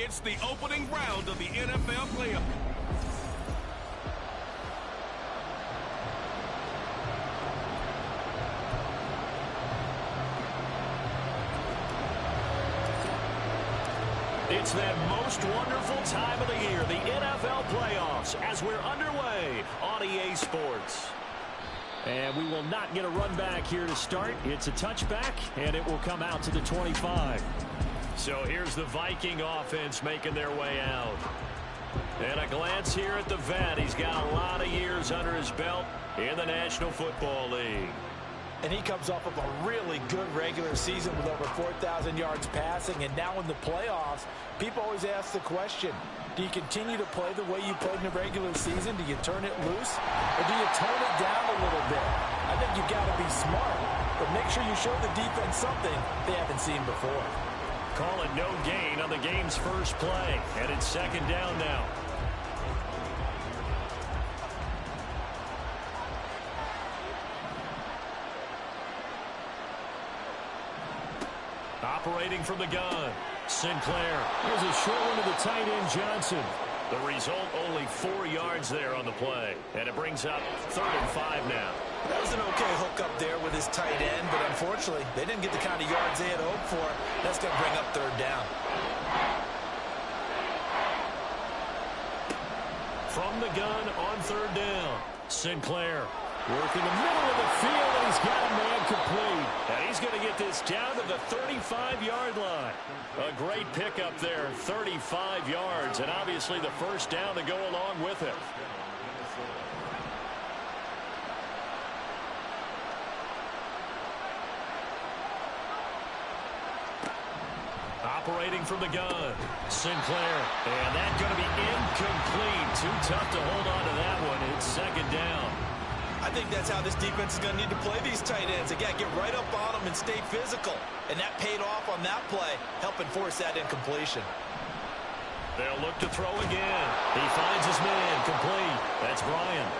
It's the opening round of the NFL playoffs. It's that most wonderful time of the year, the NFL playoffs, as we're underway on EA Sports. And we will not get a run back here to start. It's a touchback, and it will come out to the 25. So here's the Viking offense making their way out. And a glance here at the vet. He's got a lot of years under his belt in the National Football League. And he comes off of a really good regular season with over 4,000 yards passing. And now in the playoffs, people always ask the question, do you continue to play the way you played in the regular season? Do you turn it loose? Or do you tone it down a little bit? I think you've got to be smart, but make sure you show the defense something they haven't seen before. Call it no gain on the game's first play. And it's second down now. Operating from the gun, Sinclair. Here's a short one to the tight end, Johnson. The result, only 4 yards there on the play. And it brings up 3rd and 5 now. That was an okay hook up there with his tight end, but unfortunately, they didn't get the kind of yards they had hoped for. That's going to bring up 3rd down. From the gun on 3rd down, Sinclair. Working the middle of the field, and he's got a man complete. And he's going to get this down to the 35-yard line. A great pickup there, 35 yards, and obviously the first down to go along with it. Operating from the gun, Sinclair. And that's going to be incomplete. Too tough to hold on to that one. It's 2nd down. I think that's how this defense is going to need to play these tight ends. They got to get right up on them and stay physical. And that paid off on that play, helping force that incompletion. They'll look to throw again. He finds his man complete. That's Bryant.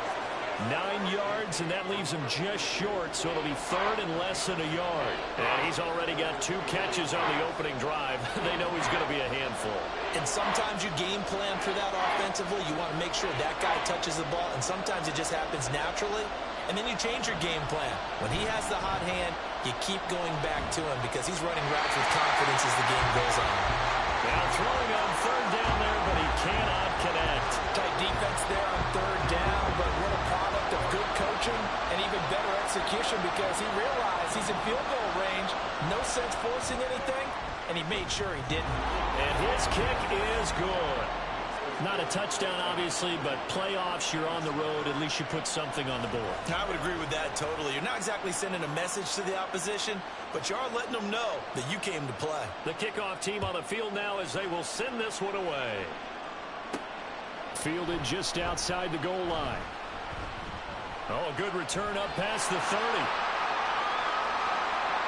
9 yards, and that leaves him just short, so it'll be 3rd and less than a yard. And he's already got 2 catches on the opening drive. They know he's going to be a handful. And sometimes you game plan for that offensively. You want to make sure that guy touches the ball, and sometimes it just happens naturally. And then you change your game plan. When he has the hot hand, you keep going back to him because he's running routes with confidence as the game goes on. Now throwing on 3rd down there, but he cannot connect. Tight defense there on 3rd down, but what a product of good coaching and even better execution because he realized he's in field goal range. No sense forcing anything, and he made sure he didn't. And his kick is good. Not a touchdown, obviously, but playoffs, you're on the road. At least you put something on the board. I would agree with that totally. You're not exactly sending a message to the opposition, but you are letting them know that you came to play. The kickoff team on the field now as they will send this one away. Fielded just outside the goal line. Oh, a good return up past the 30.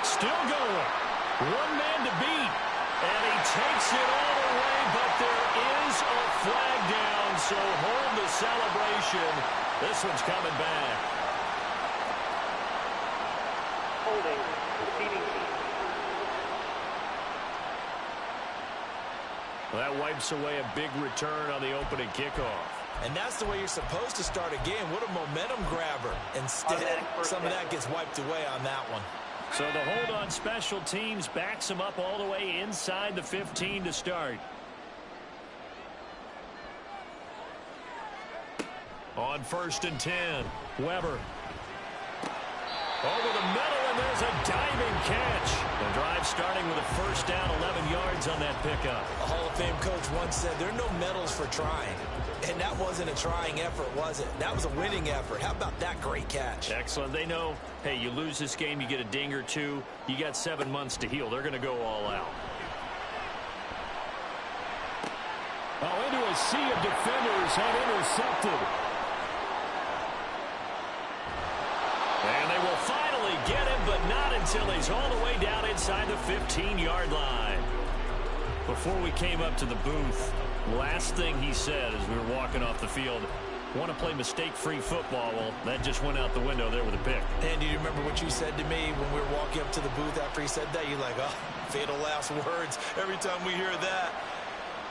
Still going. One man to beat. And he takes it all the way, but there is a flag down, so hold the celebration. This one's coming back. Holding, proceeding team. Well, that wipes away a big return on the opening kickoff. And that's the way you're supposed to start a game. What a momentum grabber. Instead, some of that gets wiped away on that one. So the hold on special teams backs him up all the way inside the 15 to start. On 1st and 10, Weber. Over the middle, and there's a diving catch. The drive starting with a first down, 11 yards on that pickup. A Hall of Fame coach once said, there are no medals for trying. And that wasn't a trying effort, was it? That was a winning effort. How about that great catch? Excellent. They know, hey, you lose this game, you get a ding or two. You got 7 months to heal. They're going to go all out. Oh, into a sea of defenders and intercepted. And they will finally get him, but not until he's all the way down inside the 15-yard line. Before we came up to the booth, last thing he said as we were walking off the field, want to play mistake-free football. Well, that just went out the window there with a pick. And do you remember what you said to me when we were walking up to the booth after he said that? You're like, oh, fatal last words every time we hear that.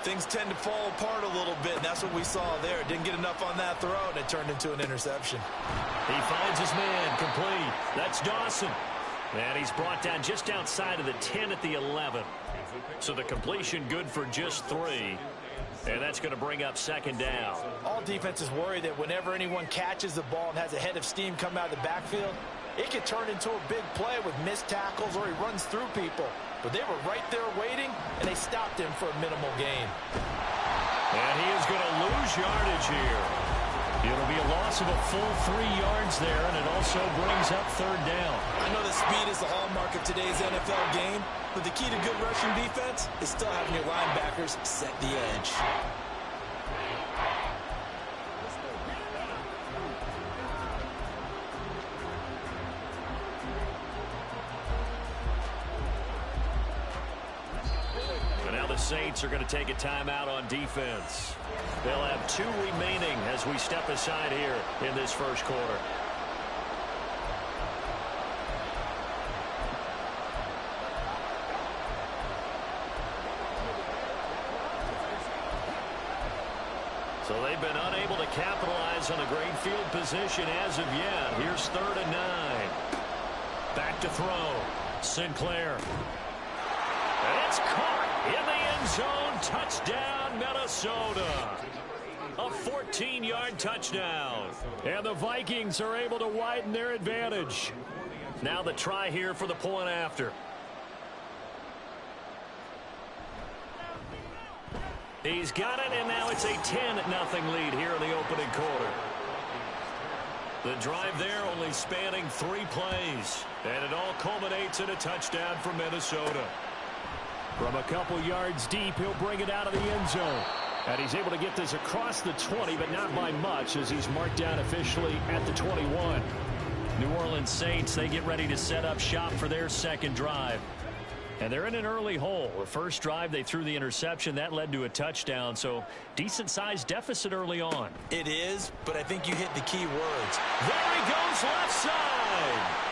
things tend to fall apart a little bit, and that's what we saw there. Didn't get enough on that throw, and it turned into an interception. He finds his man, complete. That's Dawson. And he's brought down just outside of the 10 at the 11. So the completion good for just 3. And that's going to bring up second down. All defenses worry that whenever anyone catches the ball and has a head of steam come out of the backfield, it can turn into a big play with missed tackles or he runs through people. But they were right there waiting, and they stopped him for a minimal gain. And he is going to lose yardage here. It'll be a loss of a full 3 yards there, and it also brings up third down. I know that speed is the hallmark of today's NFL game, but the key to good rushing defense is still having your linebackers set the edge. And now the Saints are going to take a timeout on defense. They'll have 2 remaining as we step aside here in this first quarter. So they've been unable to capitalize on a great field position as of yet. Here's 3rd and 9. Back to throw. Sinclair. And it's caught in the end zone. Touchdown, Minnesota. A 14-yard touchdown. And the Vikings are able to widen their advantage. Now the try here for the point after. He's got it, and now it's a 10-0 lead here in the opening quarter. The drive there only spanning 3 plays, and it all culminates in a touchdown for Minnesota. From a couple yards deep, he'll bring it out of the end zone. And he's able to get this across the 20, but not by much, as he's marked down officially at the 21. New Orleans Saints, they get ready to set up shop for their second drive. And they're in an early hole. The first drive, they threw the interception. That led to a touchdown, so decent-sized deficit early on. It is, but I think you hit the key words. There he goes left side.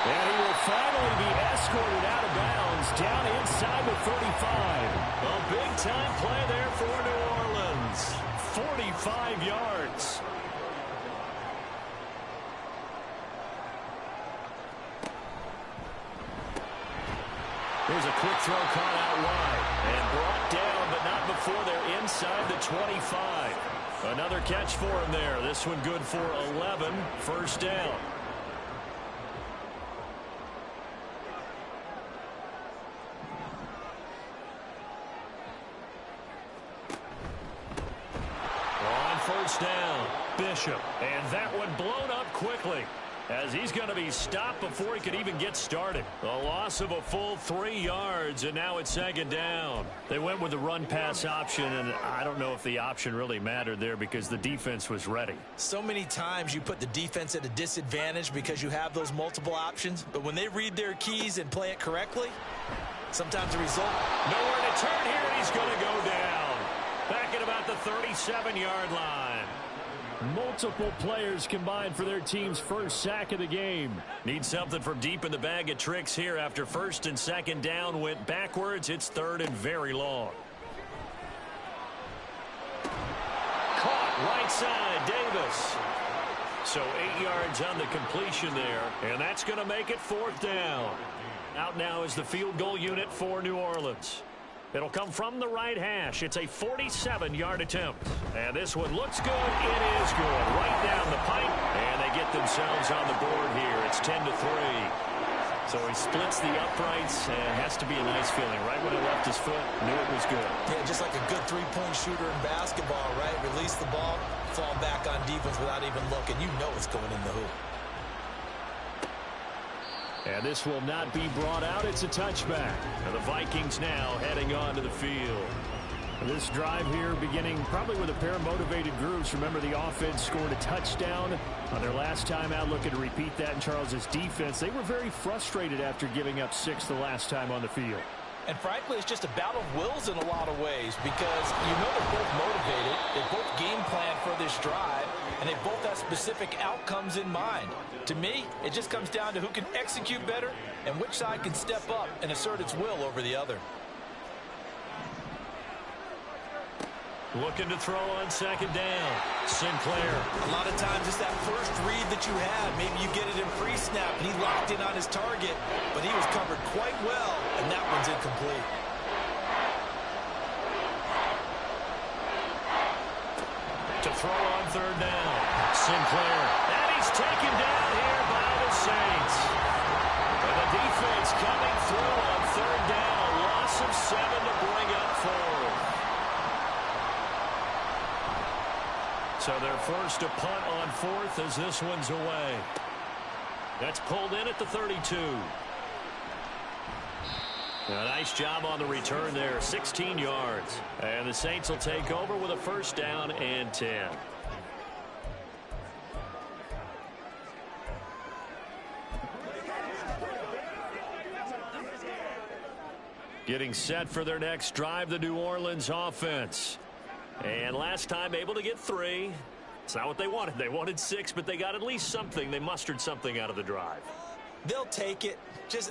And he will finally be escorted out of bounds down inside the 35. A big-time play there for New Orleans. 45 yards. Here's a quick throw caught out wide. And brought down, but not before they're inside the 25. Another catch for him there. This one good for 11. First down. On first down, Bishop. And that one blown up quickly, as he's going to be stopped before he could even get started. A loss of a full 3 yards, and now it's second down. They went with the run-pass option, and I don't know if the option really mattered there because the defense was ready. So many times you put the defense at a disadvantage because you have those multiple options, but when they read their keys and play it correctly, sometimes the result... Nowhere to turn here, and he's going to go down. Back at about the 37-yard line. Multiple players combined for their team's first sack of the game. Need something from deep in the bag of tricks here after first and second down went backwards. It's third and very long. Caught right side, Davis. So 8 yards on the completion there, and that's going to make it fourth down. Out now is the field goal unit for New Orleans. It'll come from the right hash. It's a 47-yard attempt. And this one looks good. It is good. Right down the pipe. And they get themselves on the board here. It's 10-3. So he splits the uprights, and has to be a nice feeling. Right when he left his foot, knew it was good. Yeah, just like a good three-point shooter in basketball, right? Release the ball, fall back on defense without even looking. You know it's going in the hoop. And this will not be brought out. It's a touchback. And the Vikings now heading onto the field. This drive here beginning probably with a pair of motivated groups. Remember, the offense scored a touchdown on their last time out, looking to repeat that in Charles's defense. They were very frustrated after giving up 6 the last time on the field. And frankly, it's just a battle of wills in a lot of ways, because you know they're both motivated, they both game plan for this drive, and they both have specific outcomes in mind. To me, it just comes down to who can execute better and which side can step up and assert its will over the other. Looking to throw on second down. Sinclair. A lot of times it's that first read that you have. Maybe you get it in pre-snap, and he locked in on his target, but he was covered quite well, and that one's incomplete. To throw on third down. Sinclair. And he's taken down here by the Saints. And the defense coming through on third down. A loss of 7 to bring up fourth. So they're forced to punt on fourth as this one's away. That's pulled in at the 32. A nice job on the return there, 16 yards. And the Saints will take over with a first down and 10. Getting set for their next drive, the New Orleans offense. And last time able to get 3. It's not what they wanted. They wanted 6, but they got at least something. They mustered something out of the drive. They'll take it.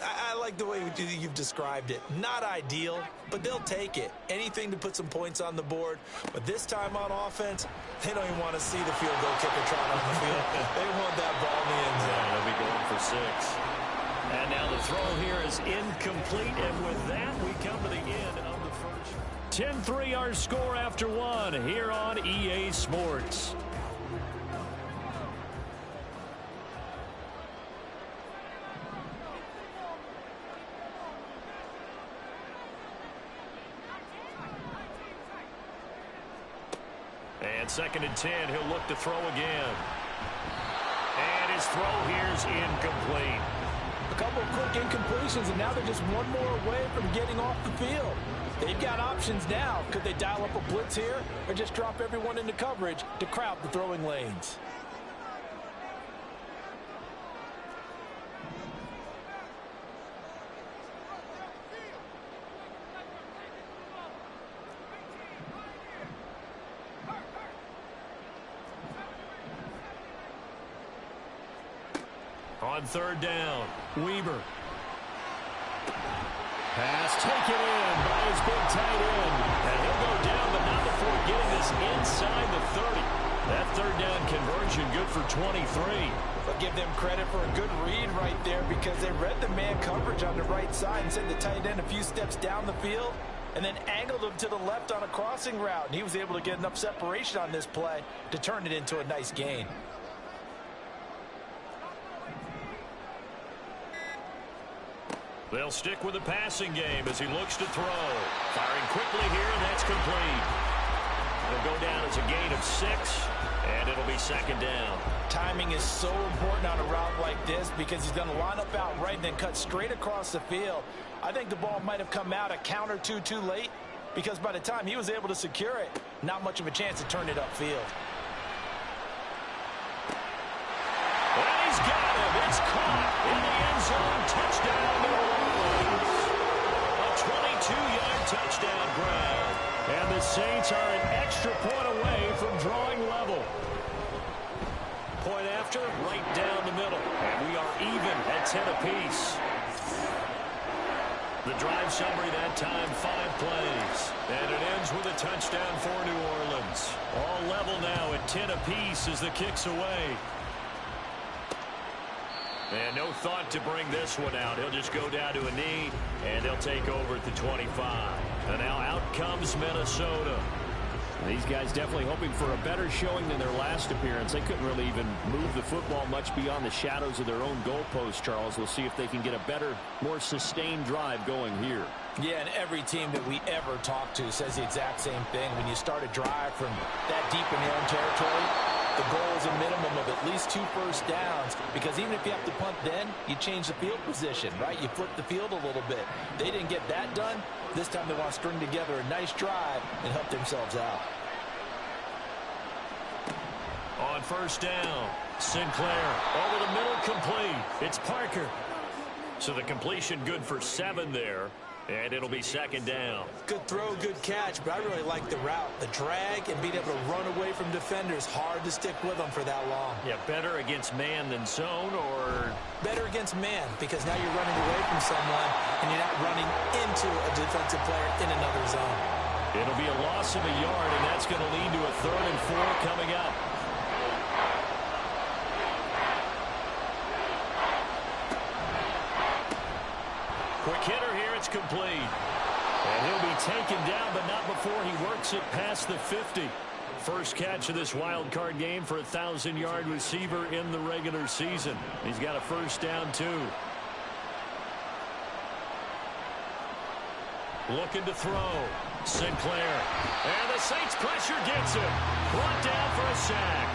I like the way you've described it. Not ideal, but they'll take it. Anything to put some points on the board. But this time on offense, they don't even want to see the field goal kicker trot on the field. They want that ball in the end zone. Yeah, they'll be going for 6. And now the throw here is incomplete. And with that, we come to the end of the first. 10-3 our score after 1 here on EA Sports. And second and 10, he'll look to throw again. And his throw here's incomplete. A couple of quick incompletions, and now they're just one more away from getting off the field. They've got options now. Could they dial up a blitz here or just drop everyone into coverage to crowd the throwing lanes? On third down, Weber. Pass taken in by his big tight end. And he'll go down, but not before getting this inside the 30. That third down conversion good for 23. But give them credit for a good read right there because they read the man coverage on the right side and sent the tight end a few steps down the field and then angled him to the left on a crossing route. And he was able to get enough separation on this play to turn it into a nice gain. They'll stick with the passing game as he looks to throw. Firing quickly here, and that's complete. It'll go down as a gain of 6, and it'll be second down. Timing is so important on a route like this because he's going to line up out right and then cut straight across the field. I think the ball might have come out a count or two too late because by the time he was able to secure it, not much of a chance to turn it upfield. And he's got him. It's caught in the end zone. Touchdown, New Orleans. A 22-yard touchdown grab. And the Saints are an extra point away from drawing level. Point after, right down the middle. And we are even at 10 apiece. The drive summary that time, 5 plays. And it ends with a touchdown for New Orleans. All level now at 10 apiece as the kick's away. And no thought to bring this one out. He'll just go down to a knee, and they'll take over at the 25. And now out comes Minnesota. These guys definitely hoping for a better showing than their last appearance. They couldn't really even move the football much beyond the shadows of their own goalpost, Charles. We'll see if they can get a better, more sustained drive going here. Yeah, and every team that we ever talk to says the exact same thing. When you start a drive from that deep in your own territory, the goal is a minimum of at least 2 first downs because even if you have to punt then, you change the field position, right? You flip the field a little bit. They didn't get that done. This time they want to string together a nice drive and help themselves out. On first down, Sinclair over the middle, complete. It's Parker. So the completion good for 7 there. And it'll be second down. Good throw, good catch, but I really like the route. The drag and being able to run away from defenders. Hard to stick with them for that long. Yeah, better against man than zone, or? Better against man, because now you're running away from someone and you're not running into a defensive player in another zone. It'll be a loss of a yard, and that's going to lead to a 3rd and 4 coming up. Quick hitter here, it's complete. And he'll be taken down, but not before he works it past the 50. First catch of this wild card game for a 1,000-yard receiver in the regular season. He's got a first down, too. Looking to throw. Sinclair. And the Saints pressure gets him. Brought down for a sack.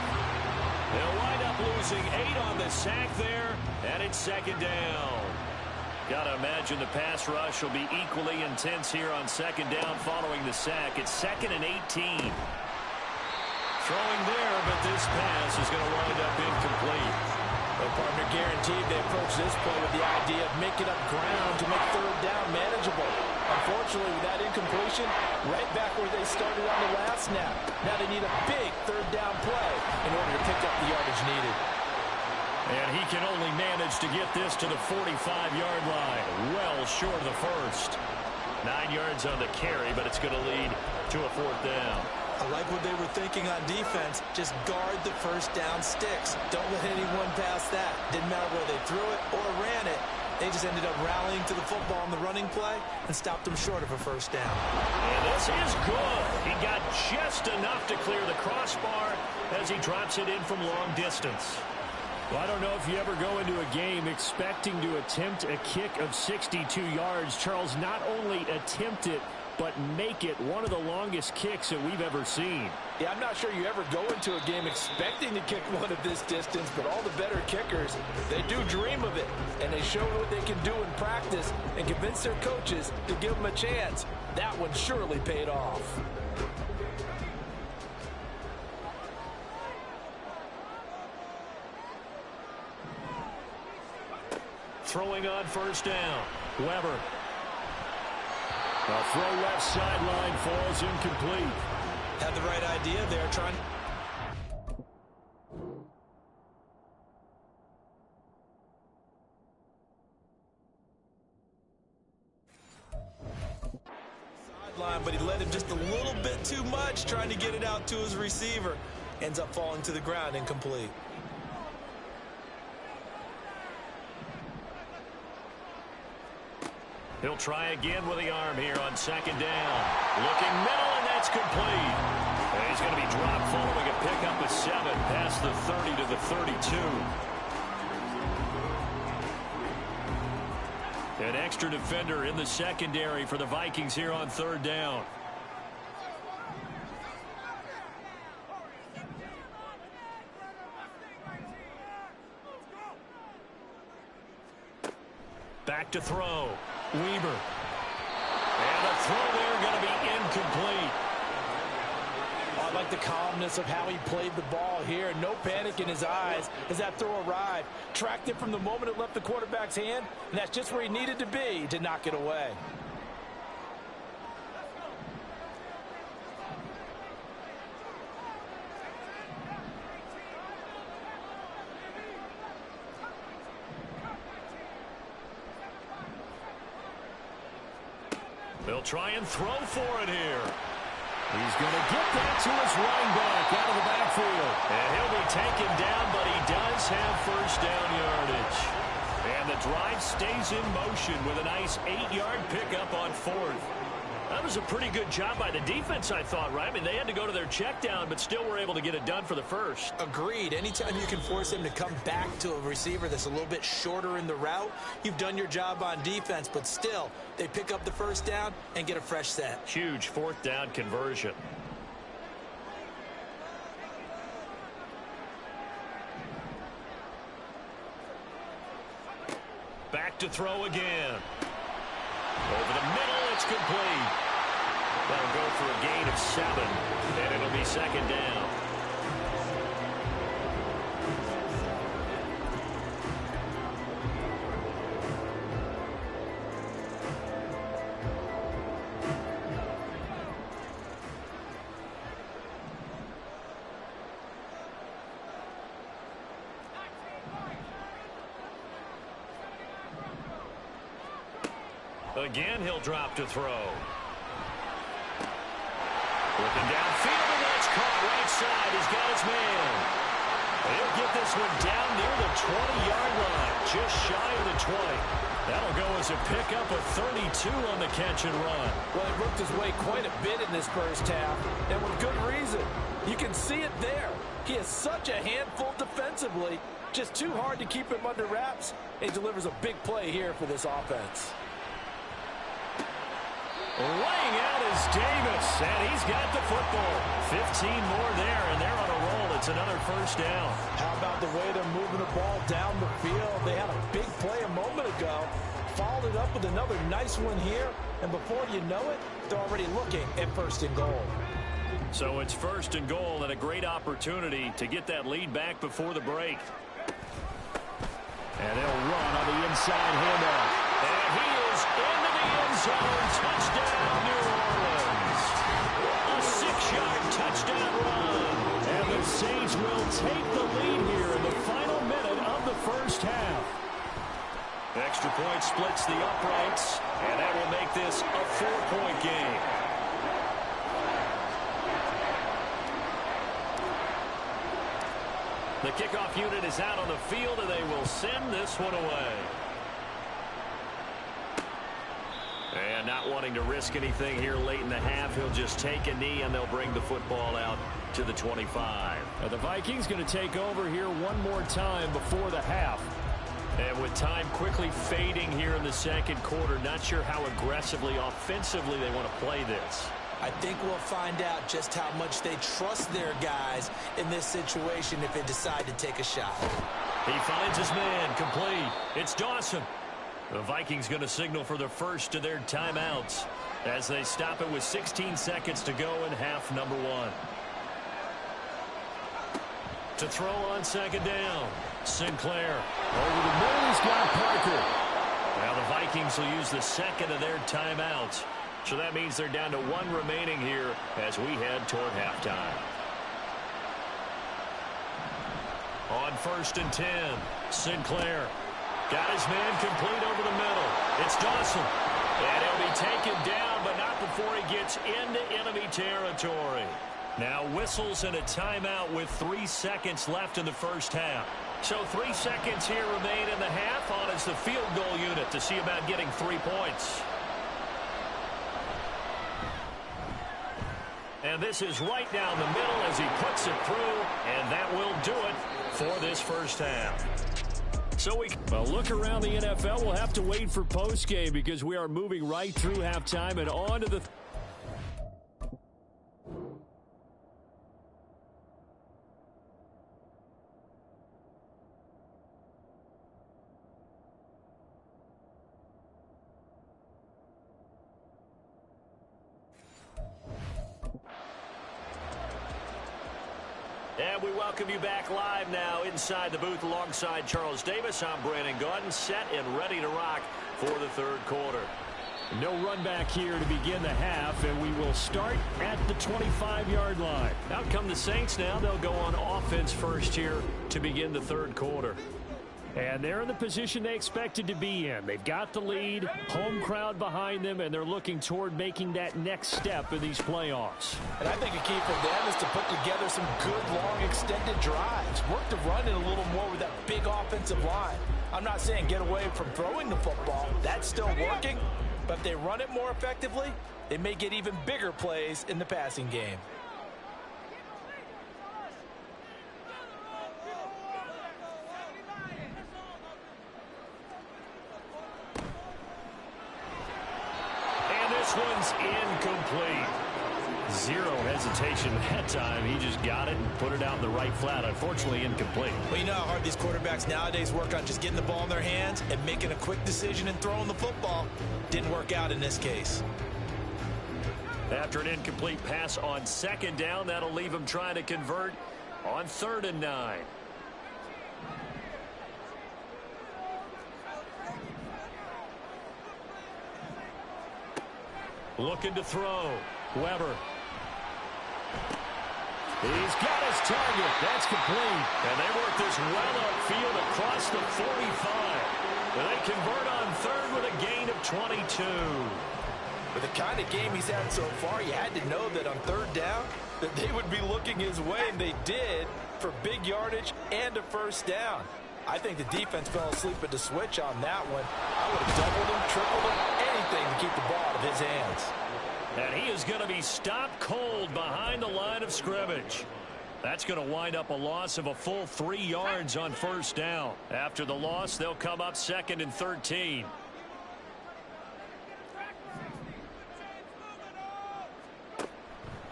They'll wind up losing 8 on the sack there, and it's 2nd down. Got to imagine the pass rush will be equally intense here on 2nd down following the sack. It's 2nd and 18. Throwing there, but this pass is going to wind up incomplete. Well, partner, guaranteed they approach this play with the idea of making up ground to make 3rd down manageable. Unfortunately, with that incompletion, right back where they started on the last snap. Now they need a big 3rd down play in order to pick up the yardage needed. And he can only manage to get this to the 45-yard line. Well short of the first. 9 yards on the carry, but it's going to lead to a 4th down. I like what they were thinking on defense. Just guard the first down sticks. Don't let anyone pass that. Didn't matter whether they threw it or ran it. They just ended up rallying to the football on the running play and stopped them short of a first down. And this is good. He got just enough to clear the crossbar as he drops it in from long distance. Well, I don't know if you ever go into a game expecting to attempt a kick of 62 yards. Charles, not only attempt it, but make it one of the longest kicks that we've ever seen. Yeah, I'm not sure you ever go into a game expecting to kick one of this distance, but all the better kickers, they do dream of it, and they show what they can do in practice and convince their coaches to give them a chance. That one surely paid off. Throwing on first down. Weber. A throw left sideline falls incomplete. Had the right idea there, trying. Sideline, but he led him just a little bit too much, trying to get it out to his receiver. Ends up falling to the ground, incomplete. He'll try again with the arm here on 2nd down. Looking middle, and that's complete. And he's going to be dropped following a pickup of 7 past the 30 to the 32. An extra defender in the secondary for the Vikings here on 3rd down. Back to throw. Weber. And the throw there going to be incomplete. Oh, I like the calmness of how he played the ball here. No panic in his eyes as that throw arrived. Tracked it from the moment it left the quarterback's hand, and that's just where he needed to be to knock it away. They'll try and throw for it here. He's going to get that to his running back out of the backfield. And he'll be taken down, but he does have first down yardage. And the drive stays in motion with a nice 8-yard pickup on 4th. That was a pretty good job by the defense, I thought, right? I mean, they had to go to their check down, but still were able to get it done for the first. Agreed. Anytime you can force him to come back to a receiver that's a little bit shorter in the route, you've done your job on defense, but still, they pick up the first down and get a fresh set. Huge 4th down conversion. Back to throw again. Over the middle, it's complete. That'll go for a gain of 7, and it'll be 2nd down. Again, he'll drop to throw. Looking downfield, and that's caught right side. He's got his man. He'll get this one down near the 20-yard line, just shy of the 20. That'll go as a pickup of 32 on the catch and run. Well, he worked his way quite a bit in this first half, and with good reason. You can see it there. He is such a handful defensively, just too hard to keep him under wraps, and he delivers a big play here for this offense. Laying out is Davis, and he's got the football. 15 more there, and they're on a roll. It's another first down. How about the way they're moving the ball down the field? They had a big play a moment ago, followed it up with another nice one here, and before you know it, they're already looking at first and goal. So it's first and goal, and a great opportunity to get that lead back before the break. And they'll run on the inside handoff. And he is into the end zone. Touchdown, New Orleans. A 6-yard touchdown run. And the Saints will take the lead here in the final minute of the first half. Extra point splits the uprights, and that will make this a 4-point game. The kickoff unit is out on the field, and they will send this one away. And not wanting to risk anything here late in the half, he'll just take a knee, and they'll bring the football out to the 25. Now the Vikings going to take over here one more time before the half. And with time quickly fading here in the second quarter, not sure how aggressively, offensively they want to play this. I think we'll find out just how much they trust their guys in this situation if they decide to take a shot. He finds his man, complete. It's Dawson. The Vikings going to signal for the first of their timeouts as they stop it with 16 seconds to go in half number one. To throw on second down, Sinclair. Over the middle, he's got Parker. Now the Vikings will use the second of their timeouts. So that means they're down to one remaining here as we head toward halftime. On first and 10, Sinclair. Got his man complete over the middle. It's Dawson. And he'll be taken down, but not before he gets into enemy territory. Now whistles and a timeout with 3 seconds left in the first half. So 3 seconds here remain in the half. On is the field goal unit to see about getting 3 points. And this is right down the middle as he puts it through, and that will do it for this first half. So well, look around the NFL. We'll have to wait for postgame because we are moving right through halftime and on to the And we welcome you back live now inside the booth alongside Charles Davis. I'm Brandon Gaudin, set and ready to rock for the third quarter. No run back here to begin the half, and we will start at the 25-yard line. Out come the Saints now. They'll go on offense first here to begin the third quarter. And they're in the position they expected to be in. They've got the lead, home crowd behind them, and they're looking toward making that next step in these playoffs. And I think a key for them is to put together some good, long, extended drives. Work the run in a little more with that big offensive line. I'm not saying get away from throwing the football. That's still working. But if they run it more effectively, they may get even bigger plays in the passing game. This one's incomplete. Zero hesitation that time. He just got it and put it out in the right flat. Unfortunately, incomplete. Well, you know how hard these quarterbacks nowadays work on just getting the ball in their hands and making a quick decision and throwing the football. Didn't work out in this case. After an incomplete pass on second down, that'll leave him trying to convert on 3rd and 9. Looking to throw. Weber. He's got his target. That's complete. And they work this well upfield across the 45. And they convert on 3rd with a gain of 22. With the kind of game he's had so far, you had to know that on third down, that they would be looking his way, and they did, for big yardage and a first down. I think the defense fell asleep at the switch on that one. I would have doubled him, tripled him, anything to keep the ball out of his hands. And he is going to be stopped cold behind the line of scrimmage. That's going to wind up a loss of a full 3 yards on first down. After the loss, they'll come up 2nd and 13.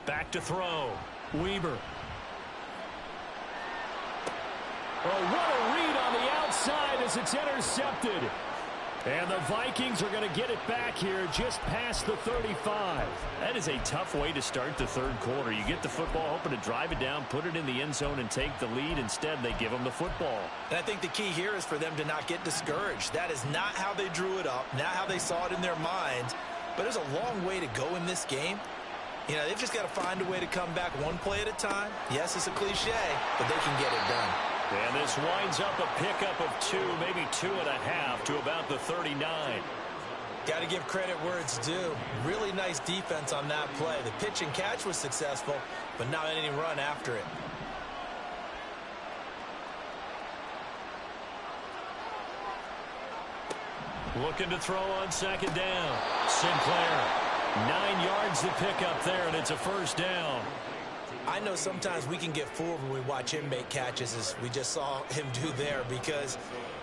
Back to throw. Weber. Oh, what a read on the outside as it's intercepted. And the Vikings are going to get it back here just past the 35. That is a tough way to start the third quarter. You get the football, hoping to drive it down, put it in the end zone, and take the lead. Instead, they give them the football. And I think the key here is for them to not get discouraged. That is not how they drew it up, not how they saw it in their minds. But there's a long way to go in this game. You know, they've just got to find a way to come back one play at a time. Yes, it's a cliche, but they can get it done. And this winds up a pickup of 2, maybe 2.5 to about the 39. Got to give credit where it's due. Really nice defense on that play. The pitch and catch was successful, but not any run after it. Looking to throw on 2nd down. Sinclair. 9 yards to pick up there, and it's a first down. I know sometimes we can get fooled when we watch him make catches, as we just saw him do there, because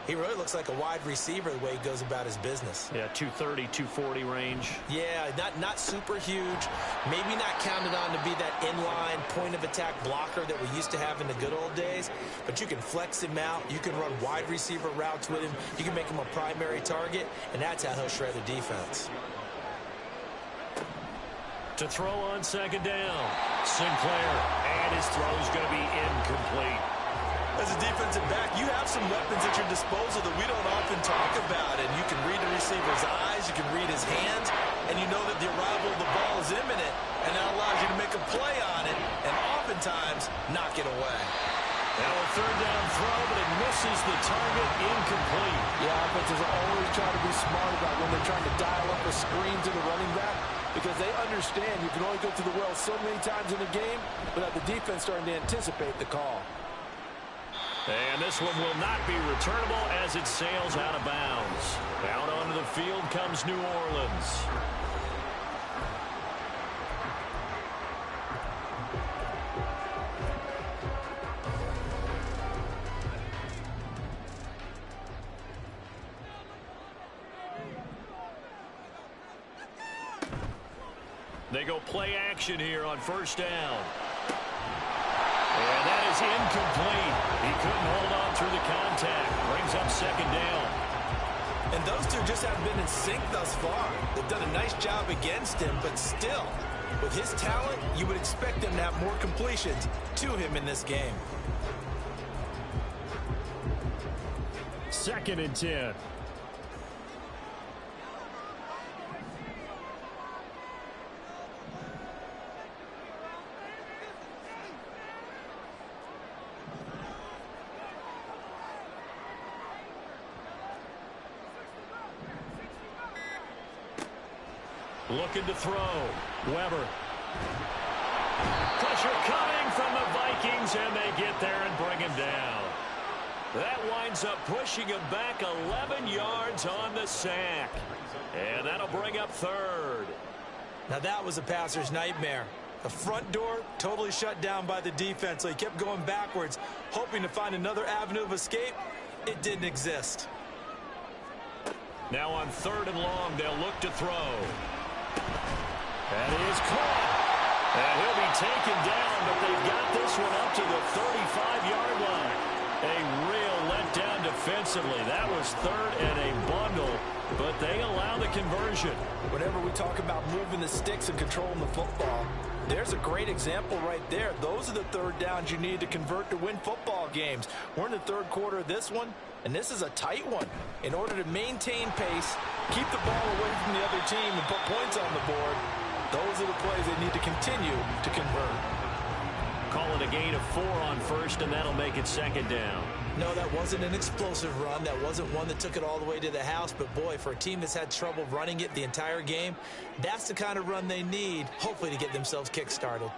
he really looks like a wide receiver the way he goes about his business. Yeah, 230, 240 range. Yeah, not super huge. Maybe not counted on to be that inline point-of-attack blocker that we used to have in the good old days, but you can flex him out. You can run wide receiver routes with him. You can make him a primary target, and that's how he'll shred the defense. To throw on 2nd down. Sinclair. And his throw's going to be incomplete. As a defensive back, you have some weapons at your disposal that we don't often talk about. And you can read the receiver's eyes, you can read his hands, and you know that the arrival of the ball is imminent. And that allows you to make a play on it, and oftentimes knock it away. Now a 3rd down throw, but it misses the target, incomplete. Yeah, offenses are always trying to be smart about when they're trying to dial up a screen to the running back, because they understand you can only go to the well so many times in a game without the defense starting to anticipate the call. And this one will not be returnable as it sails out of bounds. Out onto the field comes New Orleans. They go play action here on 1st down. And that is incomplete. He couldn't hold on through the contact. Brings up 2nd down. And those two just haven't been in sync thus far. They've done a nice job against him, but still, with his talent, you would expect him to have more completions to him in this game. 2nd and 10. Looking to throw. Weber. Pressure coming from the Vikings, and they get there and bring him down. That winds up pushing him back 11 yards on the sack. And that'll bring up 3rd. Now that was a passer's nightmare. The front door totally shut down by the defense, so he kept going backwards, hoping to find another avenue of escape. It didn't exist. Now on 3rd and long, they'll look to throw. That is caught. And he'll be taken down, but they've got this one up to the 35-yard line. A real letdown defensively. That was 3rd and a bundle, but they allow the conversion. Whenever we talk about moving the sticks and controlling the football, there's a great example right there. Those are the 3rd downs you need to convert to win football games. We're in the 3rd quarter of this one, and this is a tight one. In order to maintain pace, keep the ball away from the other team, and put points on the board, those are the plays they need to continue to convert. Call it a gain of 4 on 1st, and that'll make it 2nd down. No, that wasn't an explosive run. That wasn't one that took it all the way to the house. But, boy, for a team that's had trouble running it the entire game, that's the kind of run they need, hopefully, to get themselves kick-started.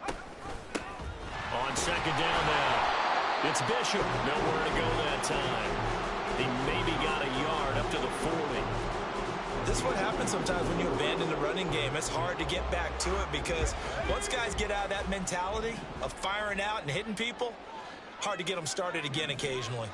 On second down now, it's Bishop. Nowhere to go that time. He maybe got a yard up to the 40. This is what happens sometimes when you abandon the running game. It's hard to get back to it because once guys get out of that mentality of firing out and hitting people, hard to get them started again occasionally.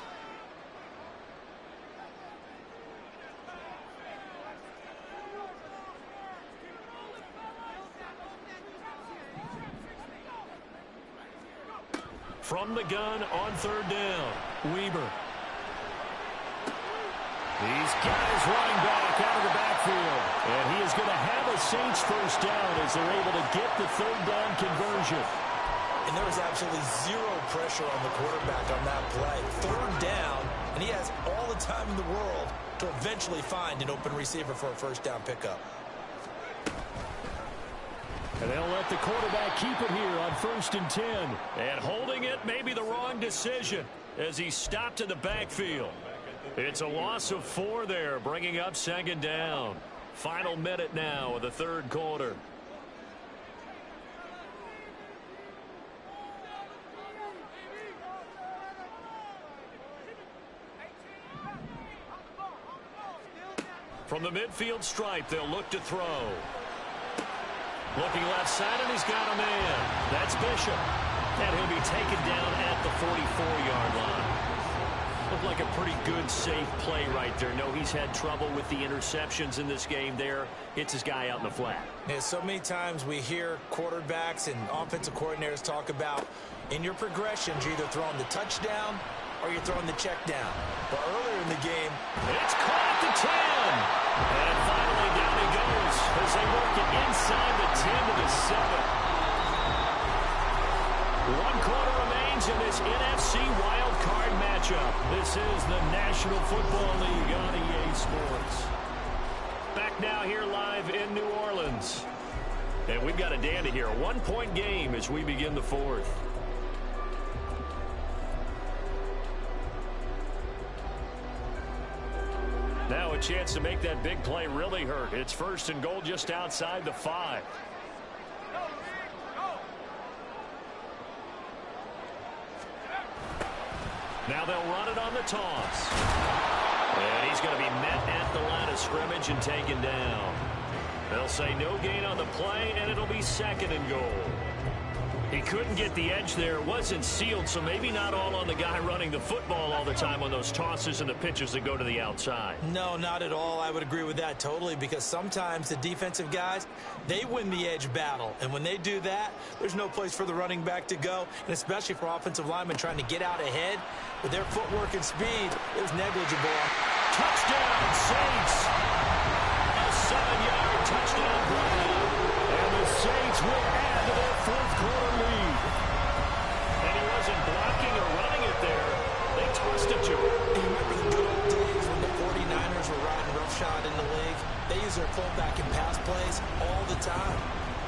From the gun on third down, Weber. These guys running back out of the backfield. And he is going to have a Saints first down as they're able to get the third down conversion. And there was absolutely zero pressure on the quarterback on that play. Third down, and he has all the time in the world to eventually find an open receiver for a first down pickup. And they'll let the quarterback keep it here on 1st and 10. And holding it may be the wrong decision as he stopped in the backfield. It's a loss of 4 there, bringing up second down. Final minute now of the third quarter. From the midfield stripe, they'll look to throw. Looking left side, and he's got a man. That's Bishop. And he'll be taken down at the 44-yard line. Looked like a pretty good, safe play right there. No, he's had trouble with the interceptions in this game there. Hits his guy out in the flat. Yeah, so many times we hear quarterbacks and offensive coordinators talk about in your progressions, you're either throwing the touchdown or you're throwing the check down. But earlier in the game, it's caught at the 10. And finally down he goes as they work it inside the 10 to the 7. 1 quarter remains in this NFC wild card matchup. This is the National Football League on EA Sports. Back now here live in New Orleans. And we've got a dandy here. A 1-point game as we begin the 4th. Now a chance to make that big play really hurt. It's 1st and goal just outside the 5. Now they'll run it on the toss. And he's going to be met at the line of scrimmage and taken down. They'll say no gain on the play, and it'll be 2nd and goal. He couldn't get the edge there. It wasn't sealed, so maybe not all on the guy running the football all the time on those tosses and the pitches that go to the outside. No, not at all. I would agree with that totally because sometimes the defensive guys, they win the edge battle. And when they do that, there's no place for the running back to go, and especially for offensive linemen trying to get out ahead. With their footwork and speed, it was negligible. Touchdown, Saints! A 7-yard touchdown run. And the Saints will add to their 4th quarter lead. And he wasn't blocking or running it there. They tossed it to him. You remember the good old days when the 49ers were riding roughshod in the league? They use their fullback in pass plays all the time.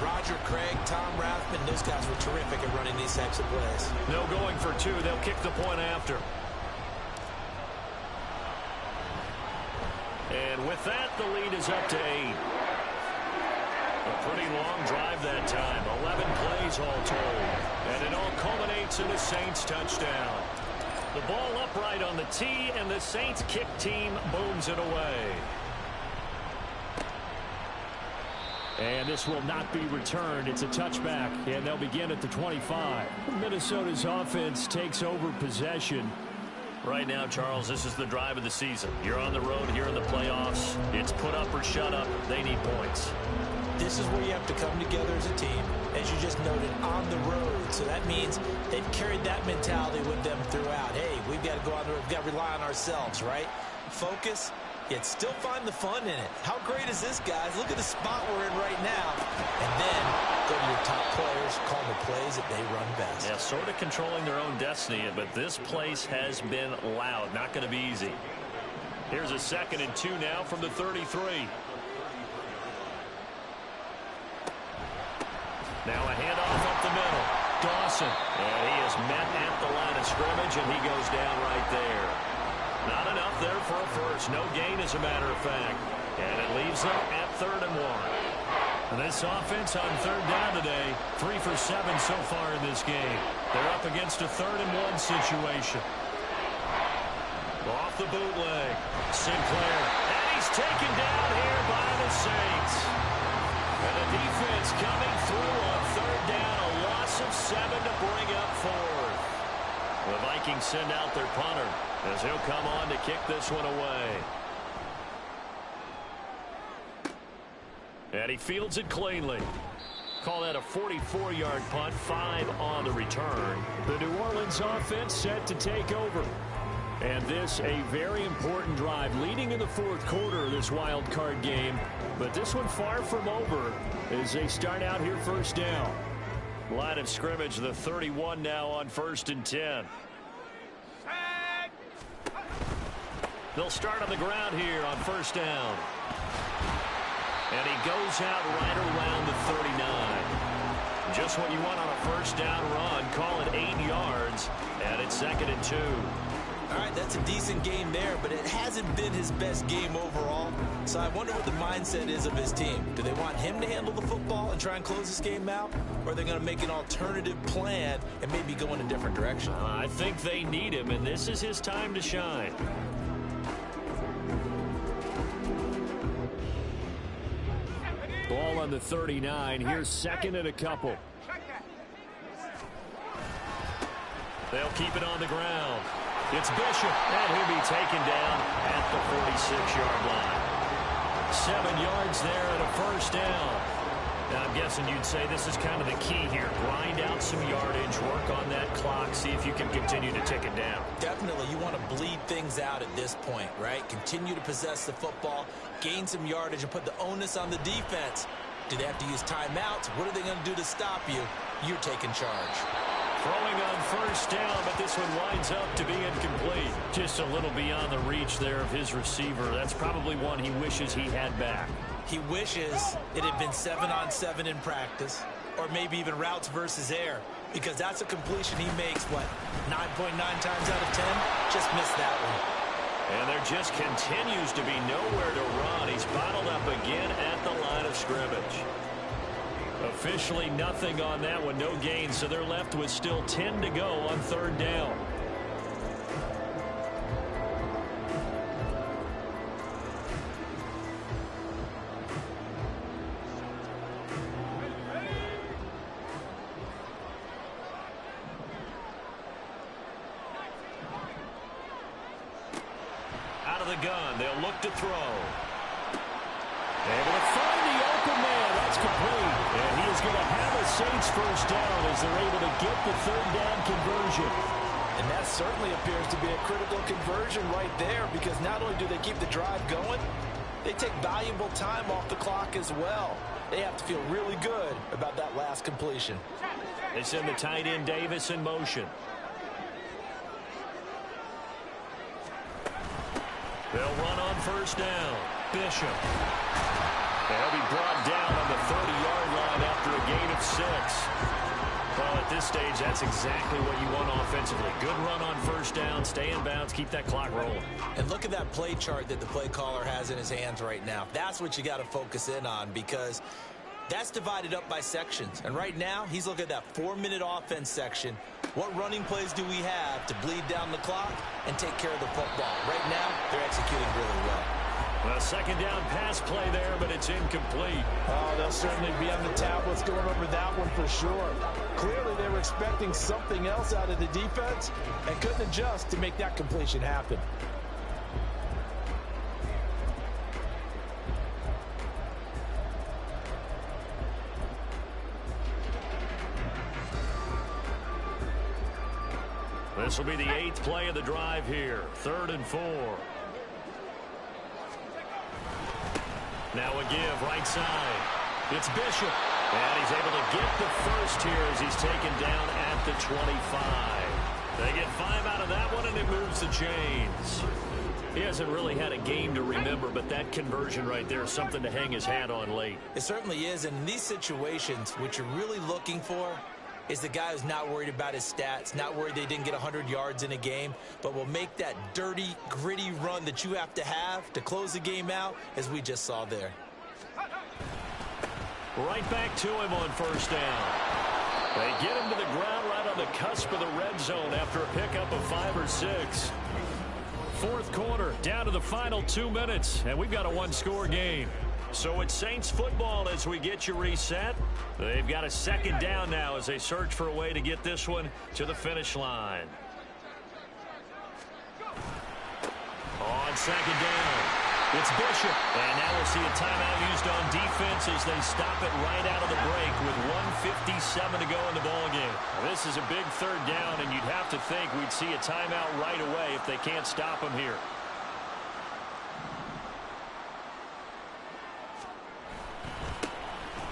Roger Craig, Tom Rathman, those guys were terrific at running these types of plays. No going for 2. They'll kick the point after. And with that, the lead is up to 8. A pretty long drive that time. 11 plays all told. And it all culminates in a Saints touchdown. The ball upright on the tee, and the Saints kick team booms it away. And this will not be returned. It's a touchback, and they'll begin at the 25. Minnesota's offense takes over possession. Right now, Charles, this is the drive of the season. You're on the road here in the playoffs. It's put up or shut up. They need points. This is where you have to come together as a team, as you just noted, on the road. So that means they've carried that mentality with them throughout. Hey, we've got to go out there, we've got to rely on ourselves, right? Focus, yet still find the fun in it. How great is this, guys? Look at the spot we're in right now. And then go to your top players, call the plays that they run best. Yeah, sort of controlling their own destiny, but this place has been loud. Not going to be easy. Here's a 2nd and 2 now from the 33. Now a handoff up the middle. Dawson. And he is met at the line of scrimmage, and he goes down right there. Not enough there for a first. No gain, as a matter of fact. And it leaves them at 3rd and 1. This offense on 3rd down today, 3 for 7 so far in this game. They're up against a 3rd and 1 situation. Off the bootleg. Sinclair. And he's taken down here by the Saints. And the defense coming through on 3rd down. A loss of 7 to bring up 4th. The Vikings send out their punter as he'll come on to kick this one away. And he fields it cleanly. Call that a 44-yard punt, 5 on the return. The New Orleans offense set to take over. And this a very important drive leading in the 4th quarter of this wild card game. But this one far from over as they start out here 1st down. Line of scrimmage, the 31 now on 1st and 10. They'll start on the ground here on 1st down. And he goes out right around the 39. Just what you want on a 1st down run. Call it 8 yards. And it's 2nd and 2. All right, that's a decent game there, but it hasn't been his best game overall. So I wonder what the mindset is of his team. Do they want him to handle the football and try and close this game out? Or are they going to make an alternative plan and maybe go in a different direction? I think they need him, and this is his time to shine. Ball on the 39. Here's 2nd and a couple. They'll keep it on the ground. It's Bishop, and he'll be taken down at the 46-yard line. 7 yards there and a 1st down. Now, I'm guessing you'd say this is kind of the key here. Grind out some yardage, work on that clock, see if you can continue to tick it down. Definitely, you want to bleed things out at this point, right? Continue to possess the football, gain some yardage, and put the onus on the defense. Do they have to use timeouts? What are they going to do to stop you? You're taking charge. Throwing on 1st down, but this one winds up to be incomplete. Just a little beyond the reach there of his receiver. That's probably one he wishes he had back. He wishes it had been 7-on-7 in practice, or maybe even routes versus air, because that's a completion he makes, 9.9 times out of 10? Just missed that one. And there just continues to be nowhere to run. He's bottled up again at the line of scrimmage. Officially nothing on that one, no gain, so they're left with still 10 to go on 3rd down. Out of the gun, they'll look to throw. Able to find the open man. That's complete. And he is going to have a Saints 1st down as they're able to get the 3rd down conversion. And that certainly appears to be a critical conversion right there, because not only do they keep the drive going, they take valuable time off the clock as well. They have to feel really good about that last completion. They send the tight end Davis in motion. They'll run on 1st down. Bishop. They'll be brought down on the 30-yard line after a gain of 6. Well, at this stage, that's exactly what you want offensively. Good run on 1st down, stay in bounds, keep that clock rolling. And look at that play chart that the play caller has in his hands right now. That's what you got to focus in on, because that's divided up by sections. And right now, he's looking at that 4-minute offense section. What running plays do we have to bleed down the clock and take care of the football? Right now, they're executing really well. A 2nd down pass play there, but it's incomplete. Oh, they'll certainly be on the tablets going over that one for sure. Clearly, they were expecting something else out of the defense and couldn't adjust to make that completion happen. This will be the 8th play of the drive here. 3rd and 4. Now a give right side. It's Bishop. And he's able to get the first here as he's taken down at the 25. They get 5 out of that one, and it moves the chains. He hasn't really had a game to remember, but that conversion right there is something to hang his hat on late. It certainly is, and in these situations, what you're really looking for is the guy who's not worried about his stats, not worried they didn't get 100 yards in a game, but will make that dirty, gritty run that you have to close the game out, as we just saw there. Right back to him on first down. They get him to the ground right on the cusp of the red zone after a pickup of 5 or 6. Fourth quarter, down to the final 2 minutes, and we've got a one-score game. So it's Saints football as we get you reset. They've got a second down now as they search for a way to get this one to the finish line. On second down, it's Bishop. And now we'll see a timeout used on defense as they stop it right out of the break with 1:57 to go in the ballgame. This is a big third down, and you'd have to think we'd see a timeout right away if they can't stop them here.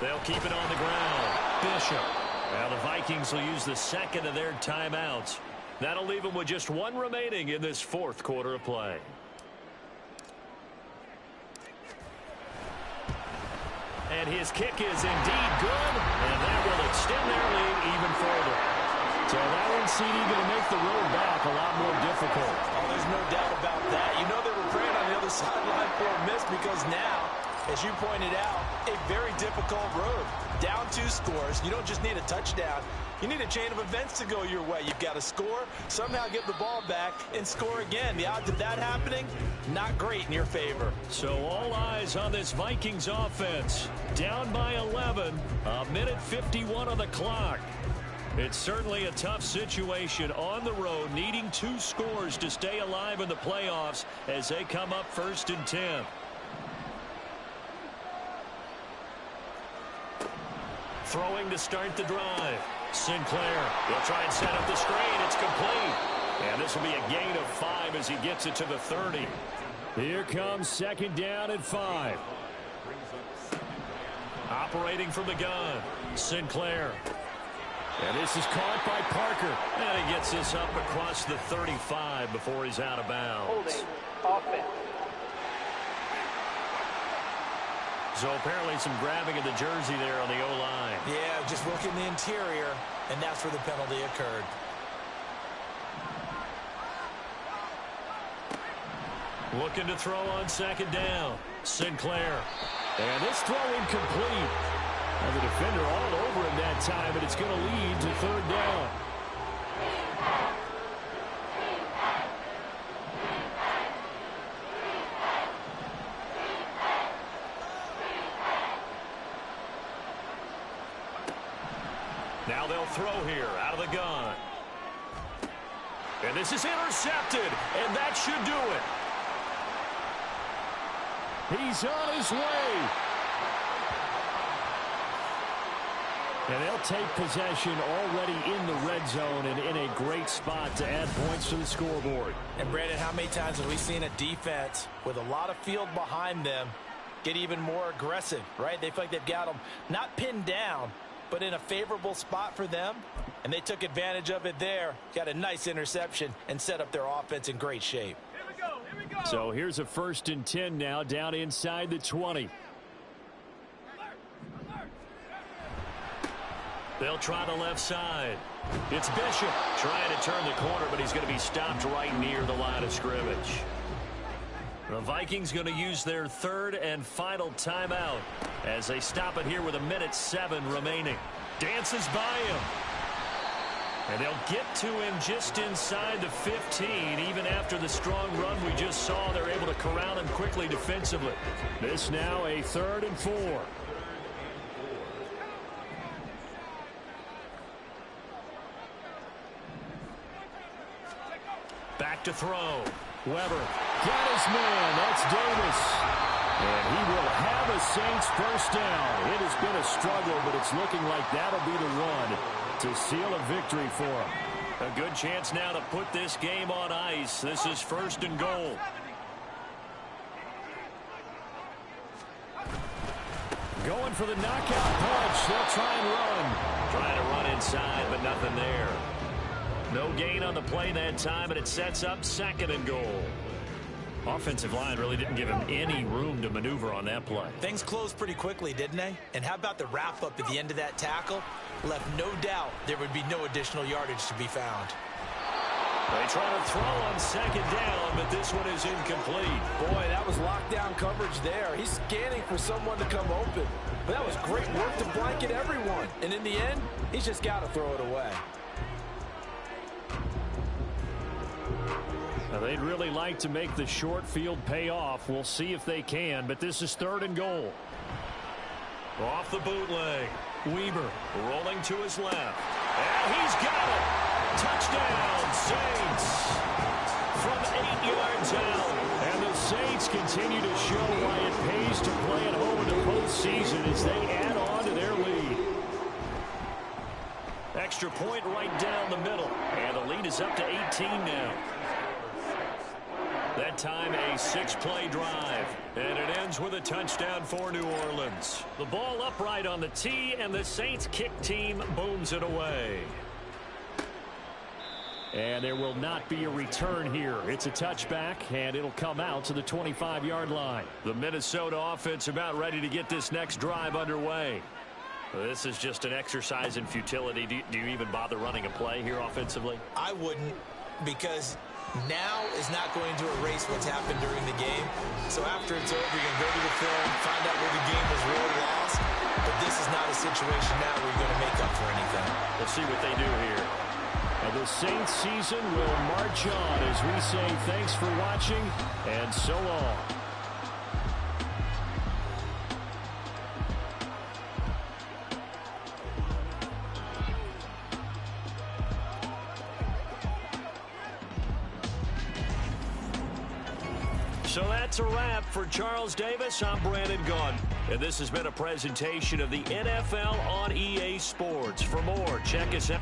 They'll keep it on the ground. Bishop. Now the Vikings will use the second of their timeouts. That'll leave them with just one remaining in this fourth quarter of play. And his kick is indeed good, and that will extend their lead even further. So that one, CD, going to make the road back a lot more difficult. Oh, there's no doubt about that. You know they were praying on the other sideline for a miss because now, as you pointed out, a very difficult road. Down 2 scores. You don't just need a touchdown. You need a chain of events to go your way. You've got to score, somehow get the ball back, and score again. The odds of that happening, not great in your favor. So all eyes on this Vikings offense. Down by 11, 1:51 on the clock. It's certainly a tough situation on the road, needing 2 scores to stay alive in the playoffs as they come up 1st and 10. Throwing to start the drive. Sinclair will try and set up the screen. It's complete. And this will be a gain of 5 as he gets it to the 30. Here comes second down and 5. Operating from the gun. Sinclair. And this is caught by Parker. And he gets this up across the 35 before he's out of bounds. Holding. Offense. So apparently some grabbing of the jersey there on the O-line. Yeah, just working the interior, and that's where the penalty occurred. Looking to throw on second down. Sinclair. And this throw incomplete. And the defender all over him that time, but it's going to lead to third down. Now they'll throw here out of the gun. And this is intercepted, and that should do it. He's on his way. And they'll take possession already in the red zone and in a great spot to add points to the scoreboard. And Brandon, how many times have we seen a defense with a lot of field behind them get even more aggressive, right? They feel like they've got them not pinned down, but in a favorable spot for them, and they took advantage of it there. Got a nice interception and set up their offense in great shape. Here we go. So here's a 1st and 10 now, down inside the 20. They'll try the left side. It's Bishop trying to turn the corner, but he's going to be stopped right near the line of scrimmage. The Vikings going to use their 3rd and final timeout as they stop it here with 1:07 remaining. Dances by him. And they'll get to him just inside the 15. Even after the strong run we just saw, they're able to corral him quickly defensively. This now a 3rd and 4. Back to throw. Weber got his man. That's Davis. And he will have a Saints first down. It has been a struggle, but it's looking like that'll be the one to seal a victory for him. A good chance now to put this game on ice. This is 1st and goal. Going for the knockout punch. They'll try and run. Trying to run inside, but nothing there. No gain on the play that time, and it sets up 2nd and goal. Offensive line really didn't give him any room to maneuver on that play. Things closed pretty quickly, didn't they? And how about the wrap-up at the end of that tackle? Left no doubt there would be no additional yardage to be found. They try to throw on second down, but this one is incomplete. Boy, that was lockdown coverage there. He's scanning for someone to come open. But that was great work to blanket everyone. And in the end, he's just got to throw it away. Now, they'd really like to make the short field pay off. We'll see if they can, but this is 3rd and goal. Off the bootleg. Weber rolling to his left. And he's got it. Touchdown, Saints. From 8 yards out. And the Saints continue to show why it pays to play at home in the postseason as they add on to their lead. Extra point right down the middle. And the lead is up to 18 now. That time a 6-play drive. And it ends with a touchdown for New Orleans. The ball upright on the tee, and the Saints kick team booms it away. And there will not be a return here. It's a touchback, and it'll come out to the 25-yard line. The Minnesota offense about ready to get this next drive underway. This is just an exercise in futility. Do you even bother running a play here offensively? I wouldn't, because now is not going to erase what's happened during the game. So after it's over, you're going to go to the film, find out where the game was really lost. But this is not a situation now where you're going to make up for anything. We'll see what they do here. And the Saints season will march on as we say thanks for watching and so long. So that's a wrap for Charles Davis. I'm Brandon Gaudin. And this has been a presentation of the NFL on EA Sports. For more, check us out.